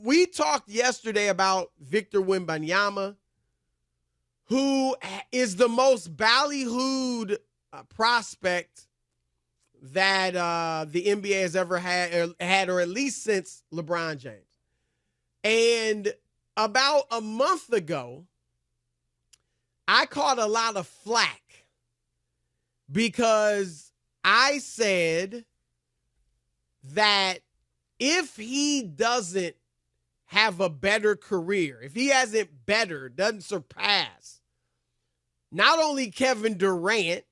we talked yesterday about Victor Wembanyama, who is the most ballyhooed prospect that the NBA has ever had, or at least since LeBron James. And about a month ago, I caught a lot of flack because I said that if he doesn't have a better career, if he doesn't surpass not only Kevin Durant,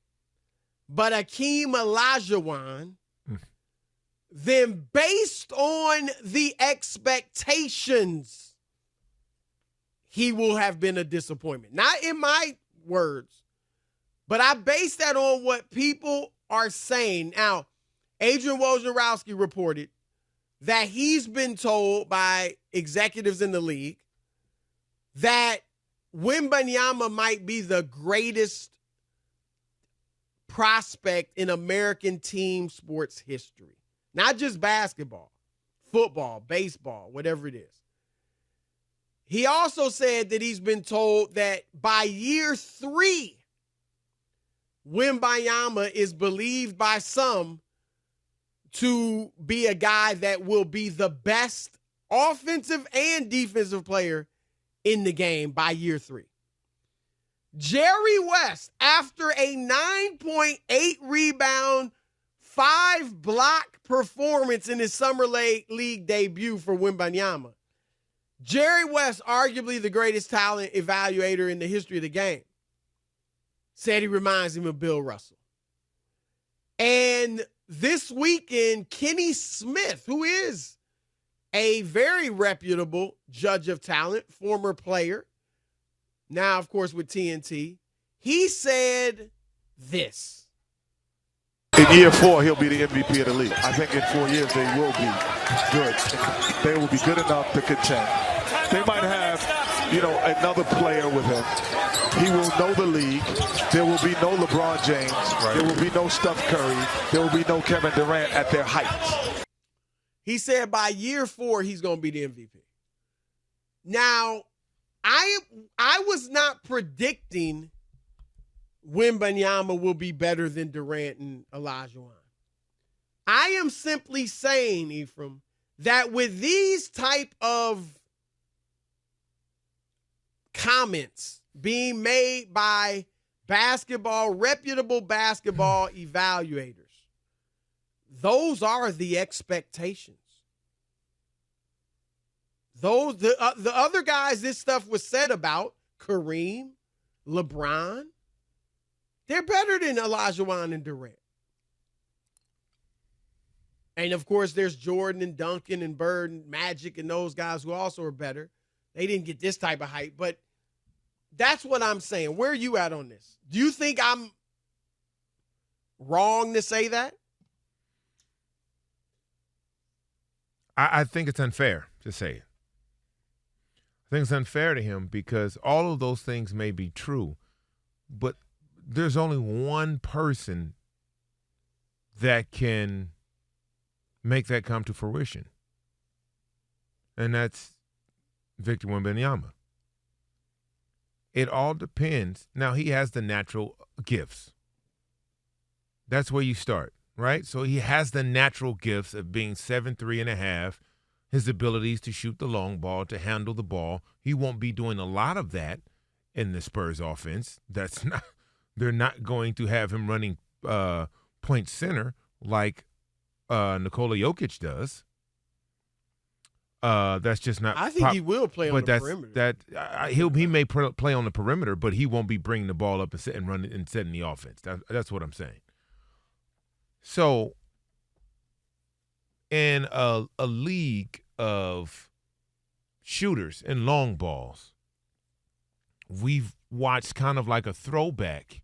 but Hakeem Olajuwon, then based on the expectations, he will have been a disappointment. Not in my words, but I base that on what people are saying. Now, Adrian Wojnarowski reported that he's been told by executives in the league that Wembanyama might be the greatest prospect in American team sports history. Not just basketball, football, baseball, whatever it is. He also said that he's been told that by year 3, Wembanyama is believed by some to be a guy that will be the best offensive and defensive player in the game by year 3. Jerry West, after a 9.8 rebound, 5 block performance in his summer league debut for Wembanyama, Jerry West, arguably the greatest talent evaluator in the history of the game, said he reminds him of Bill Russell. And this weekend, Kenny Smith, who is a very reputable judge of talent, former player, now, of course, with TNT, he said this. In year 4, he'll be the MVP of the league. I think in 4 years, they will be good. They will be good enough to contend. They might have, another player with him. He will know the league. There will be no LeBron James. Right. There will be no Steph Curry. There will be no Kevin Durant at their heights. He said by year 4, he's going to be the MVP. Now, I was not predicting Wembanyama will be better than Durant and Olajuwon. I am simply saying, Ephraim, that with these type of comments being made by reputable basketball evaluators, those are the expectations. The other guys this stuff was said about, Kareem, LeBron, they're better than Olajuwon and Durant. And, of course, there's Jordan and Duncan and Bird and Magic and those guys who also are better. They didn't get this type of hype, but that's what I'm saying. Where are you at on this? Do you think I'm wrong to say that? I think it's unfair to say it. I think it's unfair to him because all of those things may be true, but there's only one person that can make that come to fruition, and that's Victor Wembanyama. It all depends. Now, he has the natural gifts. That's where you start, right? So he has the natural gifts of being 7'3.5", his abilities to shoot the long ball, to handle the ball. He won't be doing a lot of that in the Spurs offense. They're not going to have him running point center like Nikola Jokic does. That's just not. I think he will play on the perimeter. He may play on the perimeter, but he won't be bringing the ball up and running and setting the offense. That's what I'm saying. So, in a league of shooters and long balls, we've watched kind of like a throwback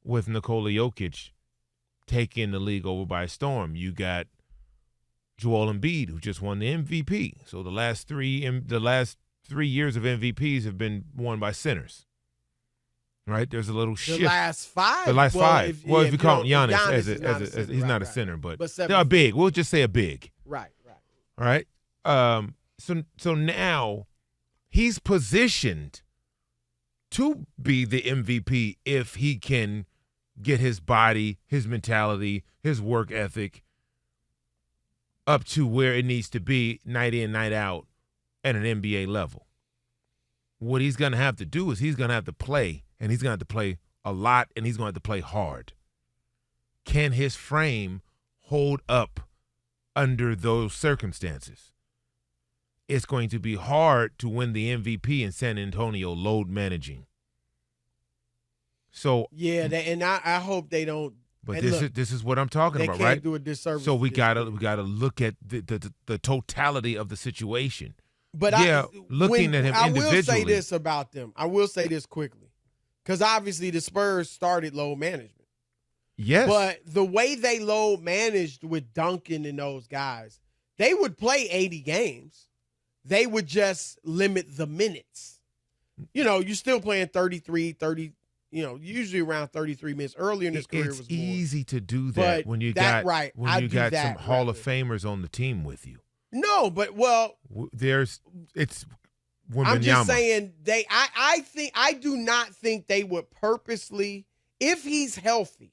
with Nikola Jokic taking the league over by storm. You got Joel Embiid, who just won the MVP. So the last 3 years of MVPs have been won by centers. Right? There's a little shift. The last 5. The last 5. If you count Giannis as he's not a center, but they're a big. We'll just say a big. Right. All right. So now he's positioned to be the MVP if he can get his body, his mentality, his work ethic up to where it needs to be night in, night out at an NBA level. What he's going to have to do is he's going to have to play, and he's going to have to play a lot, and he's going to have to play hard. Can his frame hold up under those circumstances? It's going to be hard to win the MVP in San Antonio load managing. So yeah, and I hope they don't. But this is what I'm talking about, right? They can't do a disservice. So we gotta look at the totality of the situation. But looking at him individually. I will say this about them. I will say this quickly, because obviously the Spurs started load management. Yes, but the way they load managed with Duncan and those guys, they would play 80 games. They would just limit the minutes. You're still playing 33, 30. Usually around 33 minutes. Earlier in his career was more. It's easy to do that when you got some Hall of Famers on the team with you. No, but it's Wembanyama. I'm just saying I do not think they would purposely, if he's healthy,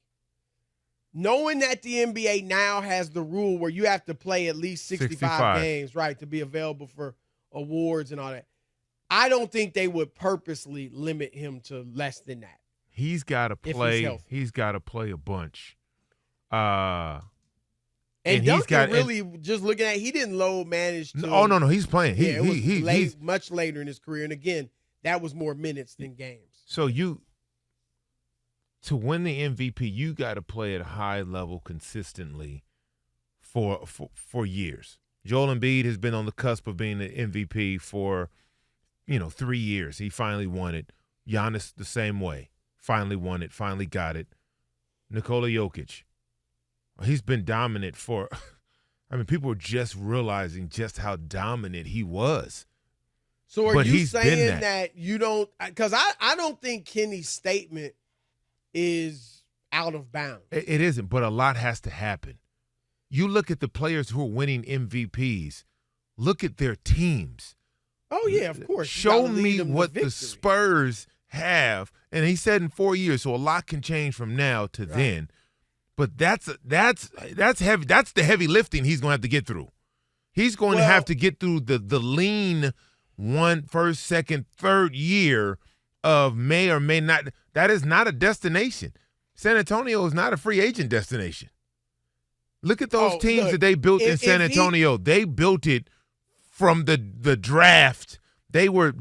knowing that the NBA now has the rule where you have to play at least 65 games, right, to be available for awards and all that. I don't think they would purposely limit him to less than that. He's got to play. He's got to play a bunch. And Duncan really, just looking at, he didn't load manage. No. He's playing. He's much later in his career, and again, that was more minutes than games. So to win the MVP, you got to play at a high level consistently for years. Joel Embiid has been on the cusp of being the MVP for 3 years. He finally won it. Giannis the same way. Finally won it. Finally got it. Nikola Jokic. He's been dominant for – people are just realizing just how dominant he was. So are you saying that you don't – because I don't think Kenny's statement is out of bounds. It isn't, but a lot has to happen. You look at the players who are winning MVPs. Look at their teams. Oh, yeah, of course. Show me what the Spurs have. And he said in 4 years, so a lot can change from now to then. But that's heavy. That's the heavy lifting he's going to have to get through. He's going to have to get through the lean first, second, third year of may or may not. That is not a destination. San Antonio is not a free agent destination. Look at those teams that they built in San Antonio. They built it from the draft. They were.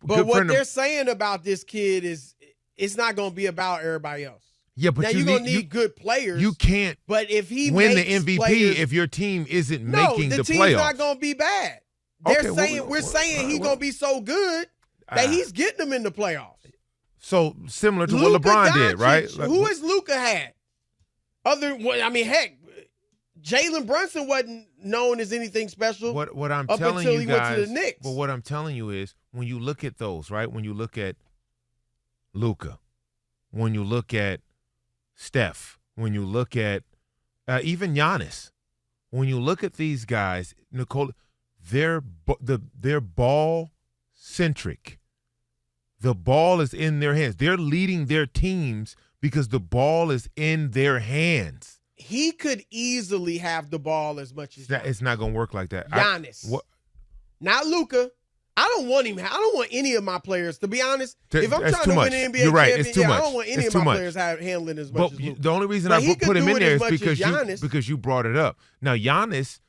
But what they're saying about this kid is it's not going to be about everybody else. Yeah, but now you're going to need good players. You can't. But if he win the MVP if your team isn't making the playoffs. The team's not going to be bad. We're saying he's going to be so good that he's getting them in the playoffs. So similar to what LeBron did, right? Who has Luka had? Heck, Jalen Brunson wasn't known as anything special. What I'm up telling until you he guys, went to the Knicks. But what I'm telling you is, when you look at those, right? When you look at Luka, when you look at Steph, when you look at even Giannis, when you look at these guys, Nicole, they're ball centric. The ball is in their hands. They're leading their teams because the ball is in their hands. He could easily have the ball as much as it's not going to work like that. Giannis. Not Luka. I don't want him. I don't want any of my players, to be honest. If I'm trying to win an NBA championship, I don't want any of my players handling as much as Luka. The only reason I put him in there is because you brought it up. Now, Giannis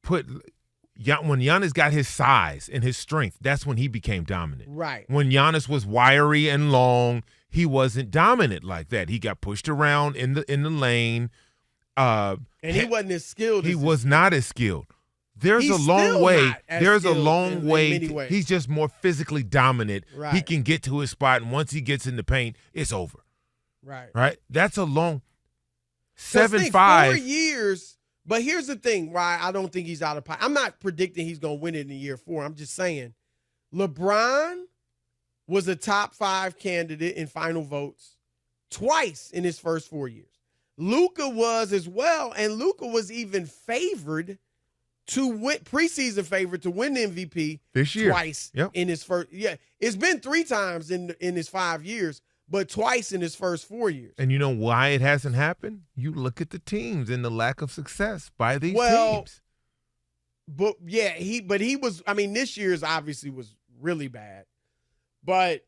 when Giannis got his size and his strength, that's when he became dominant. Right. When Giannis was wiry and long, he wasn't dominant like that. He got pushed around in the lane. And he wasn't as skilled. He was not as skilled. There's a long way. There's a long way. He's just more physically dominant. Right. He can get to his spot, and once he gets in the paint, it's over. Right. Right? That's a long 7-5. 4 years. But here's the thing why I don't think he's out of pocket. I'm not predicting he's going to win it in year 4. I'm just saying LeBron was a top 5 candidate in final votes twice in his first 4 years. Luka was as well, and Luka was even favored to win preseason favorite to win the MVP this year twice in his first. Yeah, it's been 3 times in his 5 years, but twice in his first 4 years. And you know why it hasn't happened? You look at the teams and the lack of success by these teams. But yeah, he was. I mean, this year's obviously was really bad, but.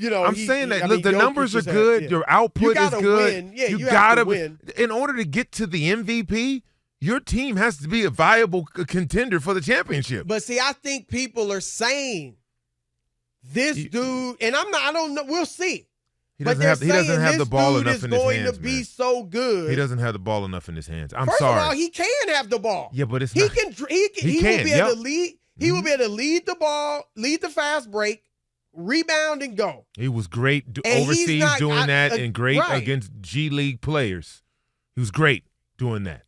I'm saying that. Look, the numbers are good. Your output is good. Win. Yeah, you gotta have to win. In order to get to the MVP, your team has to be a viable contender for the championship. But see, I think people are saying this dude, and I don't know. We'll see. He doesn't have the ball enough in his hands. Going to be so good. He doesn't have the ball enough in his hands. I'm sorry. sorry. First of all, he can have the ball. Yeah, but it's he not. He will be able to lead. He will be able to lead the ball, lead the fast break, rebound, and go. He was great overseas doing that and great against G League players. He was great doing that.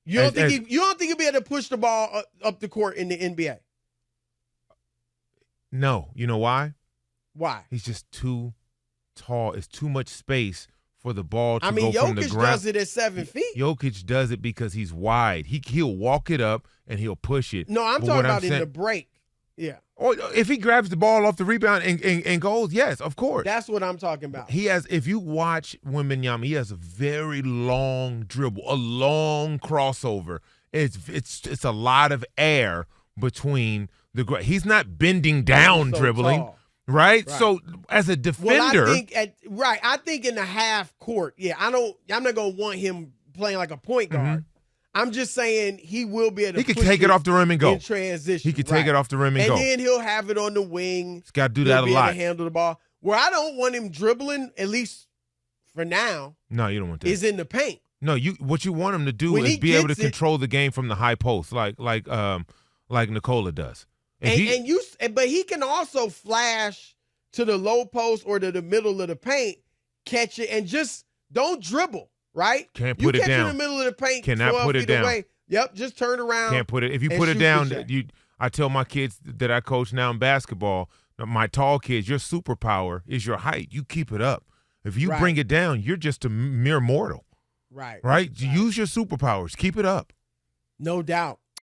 You don't think he'll be able to push the ball up the court in the NBA? No. You know why? Why? He's just too tall. It's too much space for the ball to go from the Jokic ground. does it at 7 feet. Jokic does it because he's wide. He'll walk it up and he'll push it. No, I'm talking about in the break. Yeah. Or if he grabs the ball off the rebound and goes, yes, of course. That's what I'm talking about. He has, if you watch Wembanyama, he has a very long dribble, a long crossover. It's a lot of air between he's not bending down dribbling, right? So as a defender, I think in the half court, I'm not gonna want him playing like a point guard. I'm just saying he will be able to. He can take it off the rim and go in transition. He can take it off the rim and go, and then he'll have it on the wing. He's got to do that a lot. He'll be able to handle the ball. Where I don't want him dribbling, at least for now. No, you don't want that. Is in the paint. No, what you want him to do is be able to control the game from the high post, like Nikola does. But he can also flash to the low post or to the middle of the paint, catch it, and just don't dribble. Right? Can't put it down. You catch in the middle of the paint, cannot put it down. Away. Yep, just turn around. Can't put it. If you put it down, I tell my kids that I coach now in basketball, my tall kids, your superpower is your height. You keep it up. If you bring it down, you're just a mere mortal. Right. Right? Use your superpowers. Keep it up. No doubt.